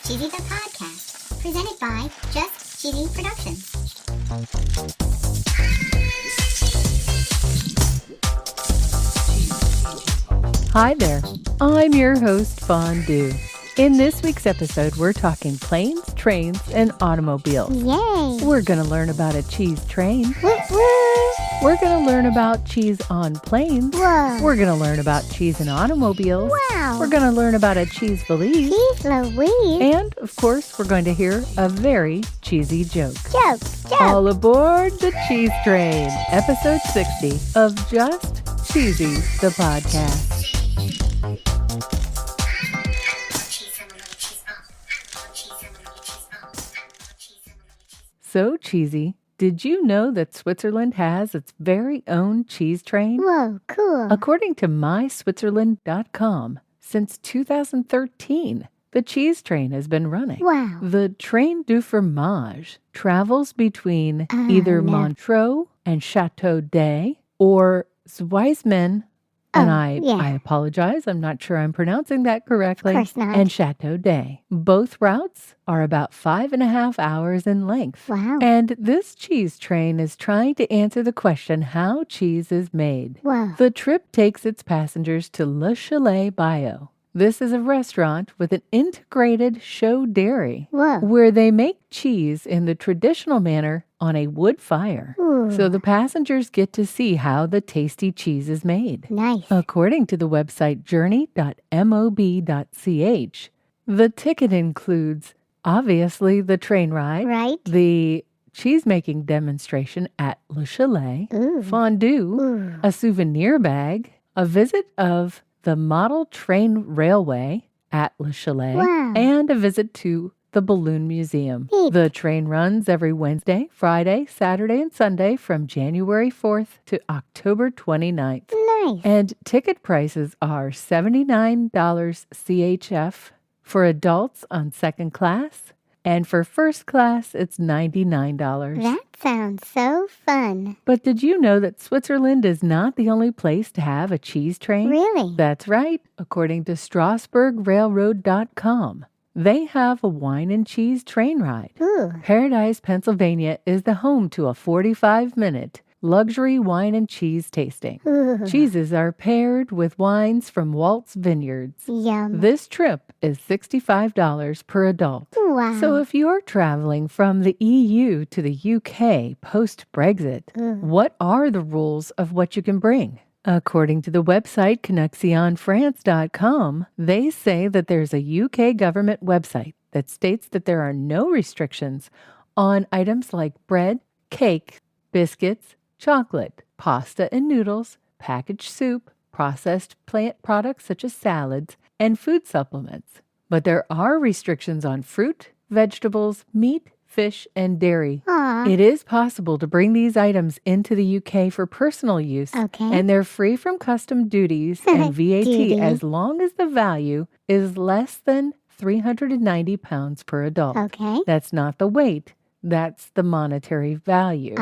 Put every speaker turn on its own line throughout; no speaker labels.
Cheesy the Podcast, presented by Just Cheesy Productions.
Hi there, I'm your host, Fondue. In this week's episode, we're talking planes, trains, and automobiles.
Yay!
We're going to learn about a cheese train.
Woo woo!
We're going to learn about cheese on planes.
Whoa!
We're going to learn about cheese in automobiles.
Wow!
We're going to learn about a cheese valise.
Cheese Louise!
And, of course, we're going to hear a very cheesy joke.
Joke!
All aboard the Cheese Train, episode 60 of Just Cheesy, the podcast. So cheesy, did you know that Switzerland has its very own cheese train?
Whoa, cool!
According to myswitzerland.com, since 2013, the cheese train has been running.
Wow!
The Train du Fromage travels between either
no.
Montreux and Chateau d'Ay or Zweisman, and
yeah.
I apologize, I'm not sure I'm pronouncing that correctly,
Of course not.
and Chateau d'Ay. Both routes are about 5.5 hours in length.
Wow!
And this cheese train is trying to answer the question how cheese is made.
Whoa!
The trip takes its passengers to Le Chalet Bio. This is a restaurant with an integrated show dairy
Whoa!
where they make cheese in the traditional manner on a wood fire.
Ooh.
So the passengers get to see how the tasty cheese is made.
Nice!
According to the website journey.mob.ch, the ticket includes, obviously, the train ride,
Right?
the cheese-making demonstration at Le Chalet,
Ooh!
fondue,
Ooh!
a souvenir bag, a visit of the model train railway at Le Chalet,
Wow.
and a visit to the Balloon Museum.
Neat.
The train runs every Wednesday, Friday, Saturday, and Sunday from January 4th to October 29th.
Nice!
And ticket prices are $79 CHF for adults on second class, and for first class, it's $99.
That sounds so fun.
But did you know that Switzerland is not the only place to have a cheese train?
Really?
That's right. According to StrasburgRailroad.com, they have a wine and cheese train ride.
Ooh!
Paradise, Pennsylvania is the home to a 45-minute luxury wine and cheese tasting.
Ooh!
Cheeses are paired with wines from Walt's Vineyards.
Yum!
This trip is $65 per adult.
Wow!
So if you're traveling from the EU to the UK post-Brexit, what are the rules of what you can bring? According to the website ConnexionFrance.com, they say that there's a UK government website that states that there are no restrictions on items like bread, cake, biscuits, chocolate, pasta and noodles, packaged soup, processed plant products such as salads, and food supplements. But there are restrictions on fruit, vegetables, meat, fish, and dairy.
Aw!
It is possible to bring these items into the UK for personal use,
Okay.
and they're free from custom duties and VAT
Duty.
as long as the value is less than 390 pounds per adult.
Okay.
That's not the weight, that's the monetary value.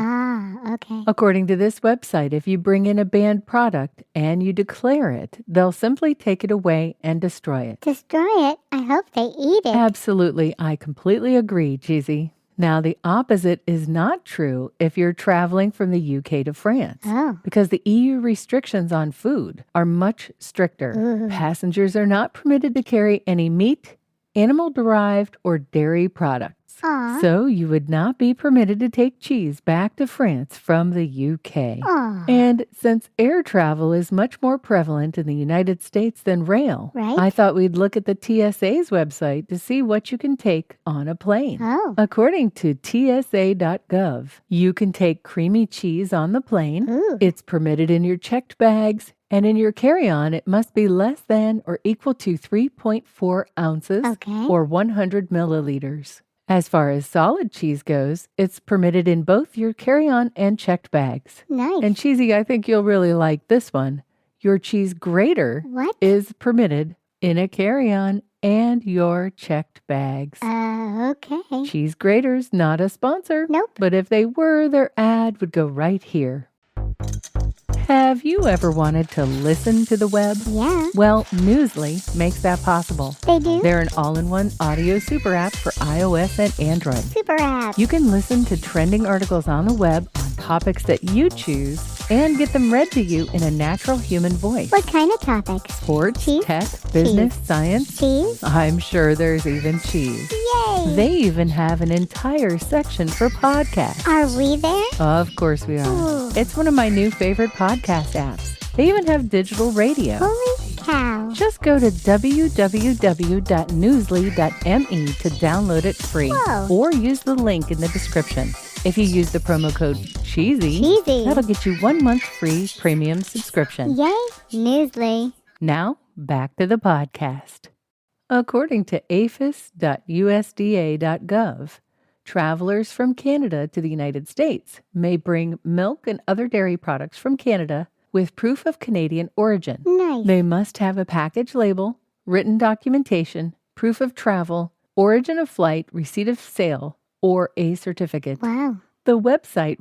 Okay.
According to this website, if you bring in a banned product and you declare it, they'll simply take it away and destroy it.
Destroy it? I hope they eat it.
Absolutely, I completely agree, Cheesy. Now, the opposite is not true if you're traveling from the UK to France,
Oh.
because the EU restrictions on food are much stricter.
Ooh.
Passengers are not permitted to carry any meat, animal-derived, or dairy products.
Aw.
So you would not be permitted to take cheese back to France from the UK.
Aw.
And since air travel is much more prevalent in the United States than rail,
Right.
I thought we'd look at the TSA's website to see what you can take on a plane.
Oh.
According to TSA.gov, you can take creamy cheese on the plane.
Ooh.
It's permitted in your checked bags, and in your carry-on, it must be less than or equal to 3.4 ounces
Okay.
or 100 milliliters. As far as solid cheese goes, it's permitted in both your carry-on and checked bags.
Nice.
And Cheesy, I think you'll really like this one. Your cheese grater
What?
is permitted in a carry-on and your checked bags.
Okay.
Cheese graters, not a sponsor.
Nope.
But if they were, their ad would go right here. Have you ever wanted to listen to the web?
Yeah,
Well, Newsly makes that possible.
they do.
They're an all-in-one audio super app for iOS and Android.
Super app.
You can listen to trending articles on the web on topics that you choose and get them read to you in a natural human voice.
What kind of topics?
Sports,
Cheese?
tech, business, science.
Cheese?
I'm sure there's even cheese.
Yay!
They even have an entire section for podcasts.
Are we there?
Of course we are.
Ooh.
It's one of my new favorite podcast apps. They even have digital radio.
Holy cow.
Just go to www.newsly.me to download it free.
Whoa.
Or use the link in the description. If you use the promo code CHEESY, that'll get you 1 month free premium subscription.
Yay, Newsly.
Now, back to the podcast. According to aphis.usda.gov, travelers from Canada to the United States may bring milk and other dairy products from Canada with proof of Canadian origin.
Nice.
They must have a package label, written documentation, proof of travel, origin of flight, receipt of sale, or a certificate.
Wow.
The website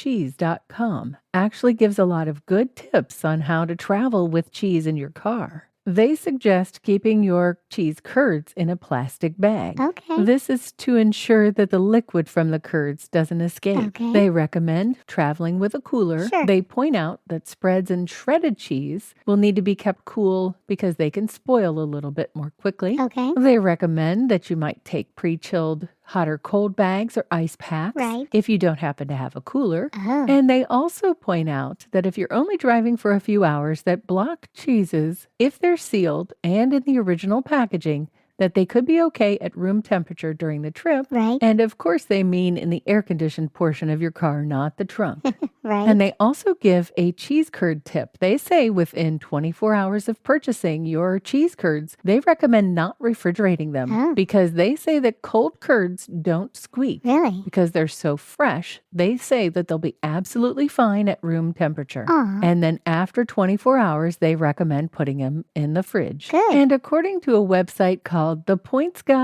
renardscheese.com actually gives a lot of good tips on how to travel with cheese in your car. They suggest keeping your cheese curds in a plastic bag.
Okay.
This is to ensure that the liquid from the curds doesn't escape.
Okay.
They recommend traveling with a cooler.
Sure.
They point out that spreads and shredded cheese will need to be kept cool because they can spoil a little bit more quickly.
Okay.
They recommend that you might take pre-chilled hot or cold bags or ice packs
Right.
if you don't happen to have a cooler.
Oh.
And they also point out that if you're only driving for a few hours, that block cheeses, if they're sealed and in the original packaging, that they could be okay at room temperature during the trip.
Right.
And of course, they mean in the air-conditioned portion of your car, not the trunk.
Right.
And they also give a cheese curd tip. They say within 24 hours of purchasing your cheese curds, they recommend not refrigerating them
Oh.
because they say that cold curds don't squeak.
Really?
Because they're so fresh, they say that they'll be absolutely fine at room temperature.
Aw.
And then after 24 hours, they recommend putting them in the fridge.
Good.
And according to a website called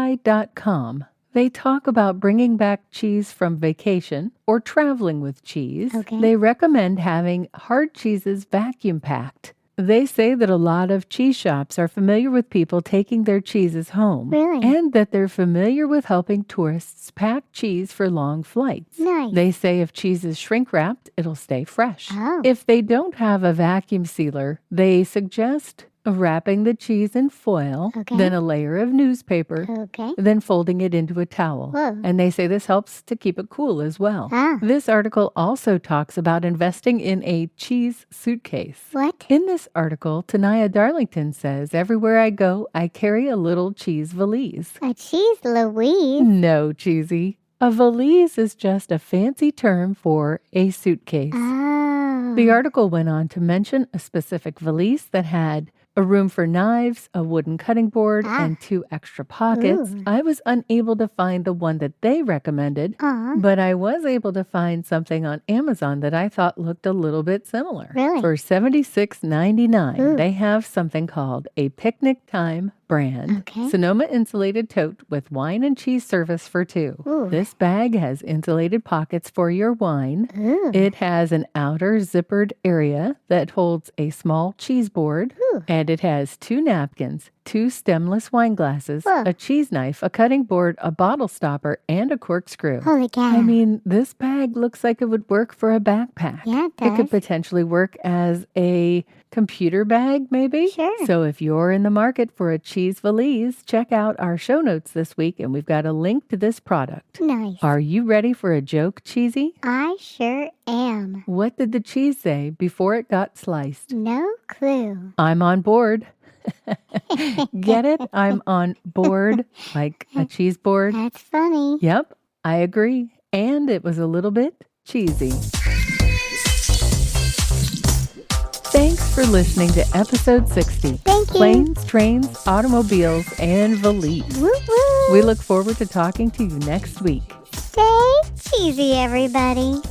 thepointsguy.com, they talk about bringing back cheese from vacation or traveling with cheese.
Okay.
They recommend having hard cheeses vacuum packed. They say that a lot of cheese shops are familiar with people taking their cheeses home.
Really?
And that they're familiar with helping tourists pack cheese for long flights.
Nice.
They say if cheese is shrink wrapped, it'll stay fresh.
Oh.
If they don't have a vacuum sealer, they suggest wrapping the cheese in foil,
Okay.
then a layer of newspaper,
Okay.
then folding it into a towel.
Whoa.
And they say this helps to keep it cool as well.
Ah.
This article also talks about investing in a cheese suitcase.
What?
In this article, Tanaya Darlington says, everywhere I go, I carry a little cheese valise.
A cheese Louise?
No, cheesy. A valise is just a fancy term for a suitcase.
Oh.
The article went on to mention a specific valise that had a room for knives, a wooden cutting board,
Ah.
and 2 extra pockets.
Ooh.
I was unable to find the one that they recommended,
Aw.
but I was able to find something on Amazon that I thought looked a little bit similar.
Really?
For $76.99,
Ooh.
they have something called a Picnic Time brand
Okay.
Sonoma insulated tote with wine and cheese service for 2.
Ooh.
This bag has insulated pockets for your wine.
Ooh.
It has an outer zippered area that holds a small cheese board,
Ooh.
and it has 2 napkins, 2 stemless wine glasses,
Whoa.
a cheese knife, a cutting board, a bottle stopper, and a corkscrew.
Holy cow.
I mean, this bag looks like it would work for a backpack.
Yeah, it
It could
does.
potentially work as a computer bag, maybe?
Sure.
So if you're in the market for a cheese valise, check out our show notes this week, and we've got a link to this product.
Nice.
Are you ready for a joke, Cheesy?
I sure am.
What did the cheese say before it got sliced?
No clue.
I'm on board. Get it? I'm on board, like a cheese board.
That's funny.
Yep, I agree. And it was a little bit cheesy. Thanks for listening to episode 60.
Thank you.
Planes, trains, automobiles, and valise.
Woo woo.
We look forward to talking to you next week.
Stay cheesy, everybody.